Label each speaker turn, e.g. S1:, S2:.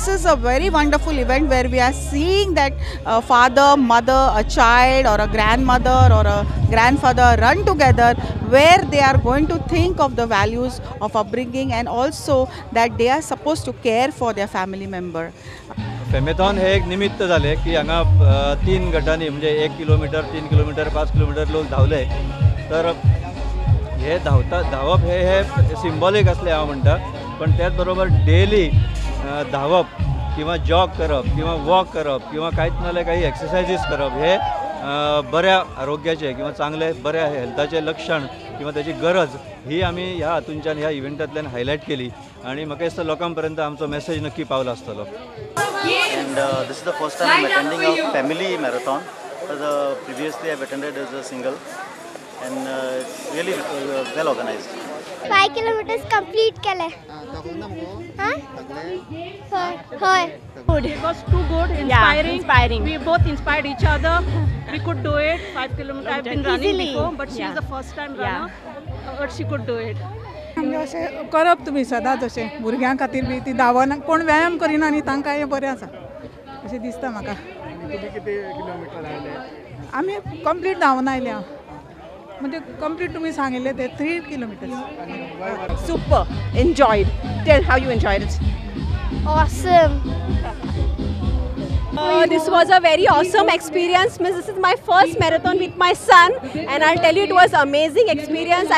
S1: this is a very wonderful event where we are seeing that father, mother, a child or a grandmother or a grandfather run together, where they are going to think of the values of upbringing and also that they are supposed to care for their family member.
S2: फेमेथॉन हे एक निमित्त झाले की हांगा 3 गटांनी म्हणजे 1 kilometre 3 kilometre 5 kilometre लोक धावले तर हे धावप हे symbolic असले हांव म्हणटा पण त्याच बरोबर डेली धावप किंवा जॉग करप किंवा वॉक करप किंवा कांयच नाजाल्यार काही एक्सरसायजीस करप हे बऱ्या आरोग्याचे किंवा चांगले बऱ्या हेल्थाचे लक्षण किंवा त्याची गरज ही आमी ह्या हातूंच्यान ह्या इव्हेंटांतल्यान हायलायट केली आणि म्हाका दिसता लोकांपर्यंत आमचो मेसेज नक्की पावलो आसतलो.
S3: And this is the first time I'm attending a family marathon. Previously I've attended as a single, and it's really well organized.
S4: 5 kilometers complete केले. हाँ?
S5: Good. It was too good, inspiring. We both inspired each other. We could do it. 5 kilometers. I've been running before, but she's the first time runner. But she could do it.
S6: म्हणजे अशें करप तुमी सदांच अशें भुरग्यां खातीर B ती धांवना कोण व्यायाम करिना आनी तांकां हें बरें आसा अशें दिसता म्हाका. आमी कंप्लीट धांवन आयले म्हणजे कंप्लीट तुमी सांगिल्ले ते 3 kilometers.
S7: Super. Enjoyed. Tell how you enjoyed it.
S4: Awesome.
S8: This was a very awesome experience. This is my first marathon with my son, and I'll tell you it was amazing experience.